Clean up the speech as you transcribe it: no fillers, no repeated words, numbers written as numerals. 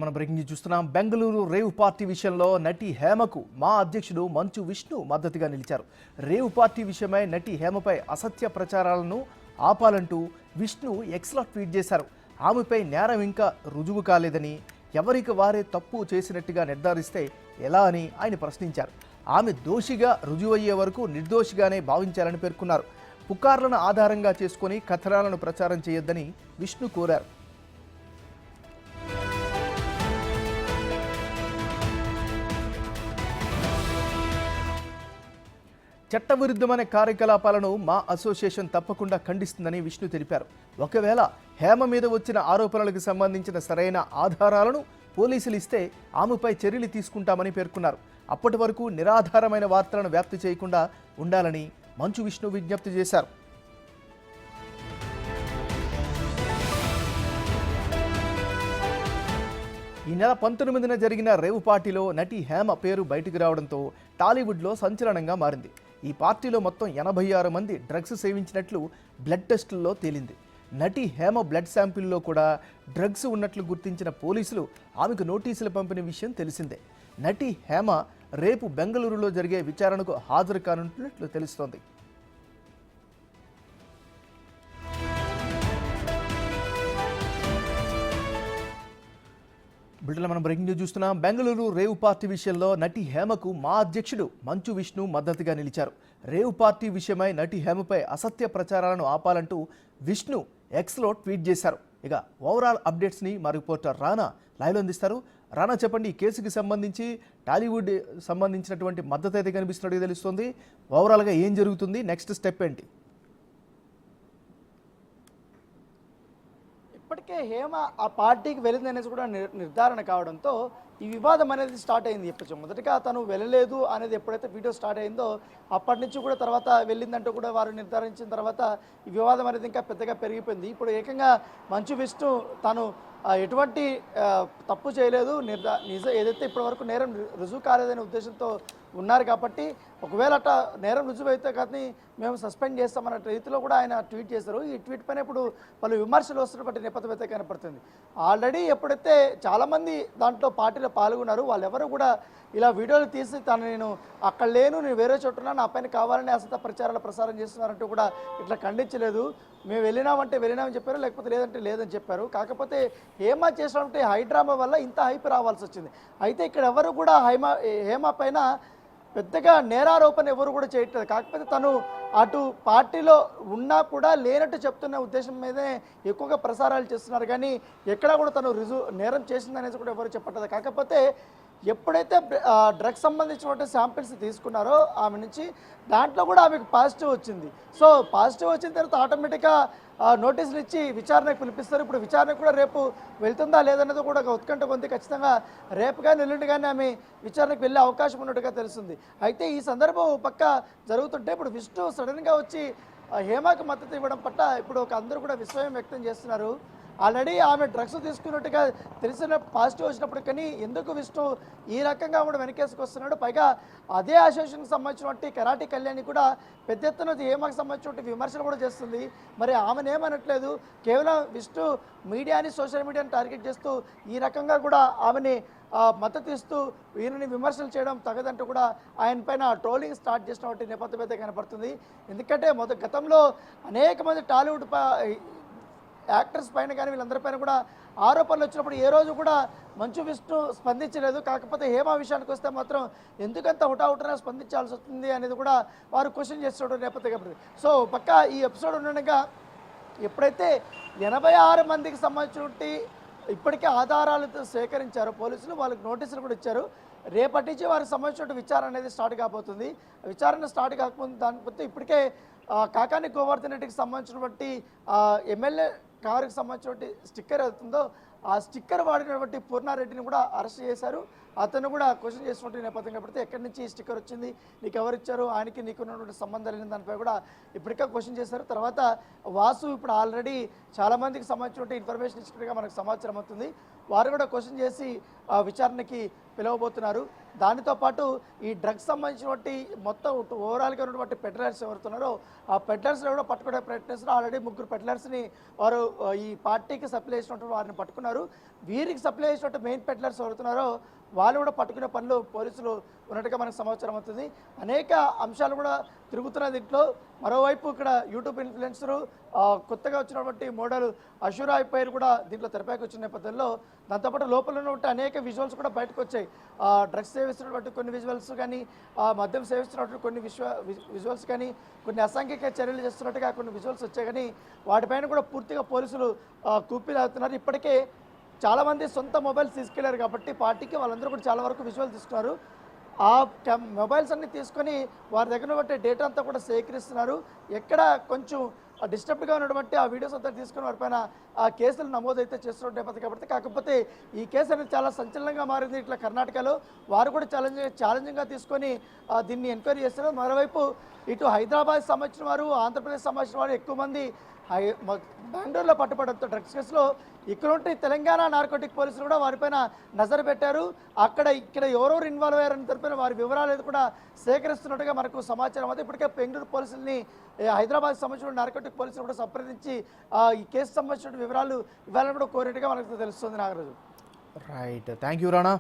మనం breaking news చూస్తున్నాం. Bengaluru rave party విషయంలో నటి హేమకు మా అధ్యక్షుడు మంచు విష్ణు మద్దతుగా నిలిచారు. రేవ్ పార్టీ విషయమై నటి హేమపై అసత్య ప్రచారాలను ఆపాలంటూ విష్ణు ఎక్స్లో ట్వీట్ చేశారు. ఆమెపై నేరం ఇంకా రుజువు కాలేదని, ఎవరికి వారే తప్పు చేసినట్టుగా నిర్ధారిస్తే ఎలా అని ఆయన ప్రశ్నించారు. ఆమె దోషిగా రుజువయ్యే వరకు నిర్దోషిగానే భావించాలని పేర్కొన్నారు. పుకార్లను ఆధారంగా చేసుకుని కథనాలను ప్రచారం చేయొద్దని విష్ణు కోరారు. చట్టవిరుద్ధమైన కార్యకలాపాలను మా అసోసియేషన్ తప్పకుండా ఖండిస్తుందని విష్ణు తెలిపారు. ఒకవేళ హేమ మీద వచ్చిన ఆరోపణలకు సంబంధించిన సరైన ఆధారాలను పోలీసులు ఇస్తే ఆమెపై చర్యలు తీసుకుంటామని పేర్కొన్నారు. అప్పటి వరకు నిరాధారమైన వార్తలను వ్యాప్తి చేయకుండా ఉండాలని మంచు విష్ణు విజ్ఞప్తి చేశారు. ఈ నెల 19న జరిగిన రేవ్ పార్టీలో నటి హేమ పేరు బయటకు రావడంతో టాలీవుడ్లో సంచలనంగా మారింది. ఈ పార్టీలో మొత్తం 86 మంది డ్రగ్స్ సేవించినట్లు బ్లడ్ టెస్టుల్లో తేలింది. నటి హేమ బ్లడ్ శాంపిల్లో కూడా డ్రగ్స్ ఉన్నట్లు గుర్తించిన పోలీసులు ఆమెకు నోటీసులు పంపిన విషయం తెలిసిందే. నటి హేమ రేపు బెంగళూరులో జరిగే విచారణకు హాజరు కానున్నట్లు తెలుస్తోంది. బిడ్డలో మనం బ్రేకింగ్ న్యూస్ చూస్తున్నాం. బెంగళూరు రేవ్ పార్టీ విషయంలో నటి హేమకు మా అధ్యక్షుడు మంచు విష్ణు మద్దతుగా నిలిచారు. రేవ్ పార్టీ విషయమై నటి హేమపై అసత్య ప్రచారాలను ఆపాలంటూ విష్ణు ఎక్స్లో ట్వీట్ చేశారు. ఇక ఓవరాల్ అప్డేట్స్ని మా రిపోర్టర్ రానా లైవ్లో అందిస్తారు. రానా, చెప్పండి, ఈ కేసుకి సంబంధించి టాలీవుడ్ సంబంధించినటువంటి మద్దతు అయితే కనిపిస్తున్నట్టుగా తెలుస్తుంది. ఓవరాల్గా ఏం జరుగుతుంది, నెక్స్ట్ స్టెప్ ఏంటి? ఇప్పటికే హేమ ఆ పార్టీకి వెళ్ళిందనేసి కూడా నిర్ధారణ కావడంతో ఈ వివాదం అనేది స్టార్ట్ అయింది. చెప్పచ్చు మొదటగా తను వెళ్ళలేదు అనేది ఎప్పుడైతే వీడియో స్టార్ట్ అయిందో అప్పటి నుంచి కూడా తర్వాత వెళ్ళిందంటూ కూడా వారు నిర్ధారించిన తర్వాత ఈ వివాదం అనేది ఇంకా పెద్దగా పెరిగిపోయింది. ఇప్పుడు ఏకంగా మంచు విష్ణు తను ఎటువంటి తప్పు చేయలేదు, ఏదైతే ఇప్పటివరకు నేరం రుజువు కాలేదనే ఉద్దేశంతో ఉన్నారు కాబట్టి ఒకవేళ అట్లా నేరం రుజువు అయితే కానీ మేము సస్పెండ్ చేస్తామన్న రీతిలో కూడా ఆయన ట్వీట్ చేశారు. ఈ ట్వీట్ పైన ఇప్పుడు పలు విమర్శలు వస్తున్నటువంటి నేపథ్యం అయితే కనపడుతుంది. ఆల్రెడీ ఎప్పుడైతే చాలామంది దాంట్లో పార్టీలో పాల్గొన్నారు, వాళ్ళెవరు కూడా ఇలా వీడియోలు తీసి నేను అక్కడ లేను, నేను వేరే చోటున్నా, నా పైన కావాలని అసత ప్రచారాలు ప్రసారం చేస్తున్నారంటూ కూడా ఇట్లా ఖండించలేదు. మేము వెళ్ళినామంటే వెళ్ళినామని చెప్పారు, లేకపోతే లేదంటే లేదని చెప్పారు. కాకపోతే హేమ చేసినటువంటి హైడ్రామా వల్ల ఇంత హైప్ రావాల్సి వచ్చింది. అయితే ఇక్కడ ఎవరు కూడా హేమ పైన పెద్దగా నేరారోపణ ఎవరు కూడా చేయట్లేదు. కాకపోతే తను అటు పార్టీలో ఉన్నా కూడా లేనట్టు చెప్తున్న ఉద్దేశం మీదే ఎక్కువగా ప్రసారాలు చేస్తున్నారు. కానీ ఎక్కడా కూడా తను నేరం చేసిందనేసి కూడా ఎవరు చెప్పట్లేదు. కాకపోతే ఎప్పుడైతే డ్రగ్స్ సంబంధించినటువంటి శాంపిల్స్ తీసుకున్నారో ఆమె నుంచి, దాంట్లో కూడా ఆమెకు పాజిటివ్ వచ్చింది. సో పాజిటివ్ వచ్చిన తర్వాత ఆటోమేటిక్గా నోటీసులు ఇచ్చి విచారణకు పిలిపిస్తారు. ఇప్పుడు విచారణకు కూడా రేపు వెళ్తుందా లేదన్నది కూడా ఒక ఉత్కంఠ పొంది ఖచ్చితంగా రేపు కానీ ఎల్లుండి కానీ ఆమె విచారణకు వెళ్ళే అవకాశం ఉన్నట్టుగా తెలుస్తుంది. అయితే ఈ సందర్భం పక్క జరుగుతుంటే ఇప్పుడు విష్ణు సడన్గా వచ్చి హేమకు మద్దతు ఇవ్వడం పట్ల ఇప్పుడు అందరూ కూడా విస్మయం వ్యక్తం చేస్తున్నారు. ఆల్రెడీ ఆమె డ్రగ్స్ తీసుకున్నట్టుగా తెలిసిన పాజిటివ్ వచ్చినప్పుడు కానీ ఎందుకు విష్ణు ఈ రకంగా కూడా వెనకేసుకొస్తున్నాడు? పైగా అదే అసోసియేషన్కి సంబంధించినటువంటి కరాటి కళ్యాణి కూడా పెద్ద ఎత్తున హేమకు సంబంధించినటువంటి విమర్శలు కూడా చేస్తుంది. మరి ఆమెను ఏమనట్లేదు, కేవలం విష్ణు మీడియాని, సోషల్ మీడియాని టార్గెట్ చేస్తూ ఈ రకంగా కూడా ఆమెని మద్దతు ఇస్తూ ఈయనని విమర్శలు చేయడం తగదంటూ కూడా ఆయన పైన ట్రోలింగ్ స్టార్ట్ చేసినటువంటి నేపథ్యం అయితే కనపడుతుంది. ఎందుకంటే గతంలో అనేక మంది టాలీవుడ్ యాక్టర్స్ పైన కానీ వీళ్ళందరిపైన కూడా ఆరోపణలు వచ్చినప్పుడు ఏ రోజు కూడా మంచు విష్ణు స్పందించలేదు. కాకపోతే హేమ విషయానికి వస్తే మాత్రం ఎందుకంత హుటాహుటిన స్పందించాల్సి వస్తుంది అనేది కూడా వారు క్వశ్చన్ చేస్తున్న నేపథ్యం. సో పక్క ఈ ఎపిసోడ్ ఉండగా ఎప్పుడైతే 86 మందికి సంబంధించినటువంటి ఇప్పటికే ఆధారాలతో సేకరించారు పోలీసులు, వాళ్ళకి నోటీసులు కూడా ఇచ్చారు. రేపటి నుంచి వారికి సంబంధించిన విచారణ అనేది స్టార్ట్ కాబోతుంది. విచారణ స్టార్ట్ కాకముందు దానిపోతే ఇప్పటికే కాకాని గోవర్ధన్ రెడ్డికి సంబంధించినటువంటి ఎమ్మెల్యే కారుకి సంబంధించినటువంటి స్టిక్కర్ అవుతుందో ఆ స్టిక్కర్ వాడినటువంటి పూర్ణారెడ్డిని కూడా అరెస్ట్ చేశారు. అతను కూడా క్వశ్చన్ చేసినటువంటి నేపథ్యం కాబట్టి ఎక్కడి నుంచి ఈ స్టిక్కర్ వచ్చింది, నీకు ఎవరు ఇచ్చారు, ఆయనకి నీకున్నటువంటి సంబంధాలు లేని దానిపై కూడా ఇప్పటికే క్వశ్చన్ చేశారు. తర్వాత వాసు ఇప్పుడు ఆల్రెడీ చాలామందికి సంబంధించినటువంటి ఇన్ఫర్మేషన్ ఇచ్చినట్టుగా మనకు సమాచారం అవుతుంది. వారు కూడా క్వశ్చన్ చేసి విచారణకి పిలవబోతున్నారు. దానితో పాటు ఈ డ్రగ్స్ సంబంధించినటువంటి మొత్తం ఓవరాల్గా ఉన్నటువంటి పెడ్లర్స్ ఎవరుతున్నారో ఆ పెడ్లర్స్ని కూడా పట్టుకునే ప్రయత్నిస్తున్నారు. ఆల్రెడీ 3 పెడ్లర్స్ని వారు ఈ పార్టీకి సప్లై చేసినటువంటి వారిని పట్టుకున్నారు. వీరికి సప్లై చేసినట్టు మెయిన్ పెడ్లర్స్ ఎవరుతున్నారో వాళ్ళు కూడా పట్టుకునే పనులు పోలీసులు ఉన్నట్టుగా మనకు సమాచారం అవుతుంది. అనేక అంశాలు కూడా తిరుగుతున్న దీంట్లో. మరోవైపు ఇక్కడ యూట్యూబ్ ఇన్ఫ్లుయెన్సరు కొత్తగా వచ్చినటువంటి మోడల్ అషురాయ్ పేరు కూడా దీంట్లో తెరపైకి వచ్చిన నేపథ్యంలో దాంతోపాటు లోపల ఉన్నటువంటి అనేక విజువల్స్ కూడా బయటకు వచ్చాయి. డ్రగ్స్ సేవిస్తున్నటువంటి కొన్ని విజువల్స్ కానీ, మద్యం సేవిస్తున్నటువంటి కొన్ని విజువల్స్ కానీ, కొన్ని అసాంఘిక చర్యలు చేస్తున్నట్టుగా కొన్ని విజువల్స్ వచ్చాయి. కానీ వాటిపైన కూడా పూర్తిగా పోలీసులు కూపీలాగుతున్నారు. ఇప్పటికే చాలామంది సొంత మొబైల్స్ తీసుకెళ్లారు కాబట్టి పార్టీకి వాళ్ళందరూ కూడా చాలా వరకు విజువల్ తీసుకున్నారు. ఆ మొబైల్స్ అన్ని తీసుకొని వారి దగ్గర ఉన్నటువంటి డేటా అంతా కూడా సేకరిస్తున్నారు. ఎక్కడ కొంచెం డిస్టర్బ్గా ఉన్నటువంటి ఆ వీడియోస్ అంతా తీసుకుని వారిపైన ఆ కేసులు నమోదైతే చేస్తున్న నేపథ్యం కాబట్టి, కాకపోతే ఈ కేసు అనేది చాలా సంచలనంగా మారింది. ఇట్లా కర్ణాటకలో వారు కూడా ఛాలెంజింగ్గా తీసుకొని దీన్ని ఎంక్వైరీ చేస్తున్నారు. మరోవైపు ఇటు హైదరాబాద్ సంబంధించిన వారు, ఆంధ్రప్రదేశ్ సంబంధించిన వారు ఎక్కువ మంది బెంగళూరులో పట్టుబడంతో డ్రగ్స్ కేసులో ఇక్కడ ఉంటే తెలంగాణ నార్కోటిక్ పోలీసులు కూడా వారిపైన నజరు పెట్టారు. ఇక్కడ ఎవరెవరు ఇన్వాల్వ్ అయ్యారని తెలిపిన వారి వివరాలు కూడా సేకరిస్తున్నట్టుగా మనకు సమాచారం ఉంది. ఇప్పటికే బెంగళూరు పోలీసుల్ని హైదరాబాద్ సంబంధించిన నార్కోటిక్ పోలీసులు కూడా సంప్రదించి ఈ కేసు సంబంధించిన వివరాలు ఇవ్వాలని కూడా కోరినట్టుగా మనకు తెలుస్తుంది. Nagaraju. Right, thank you Rana.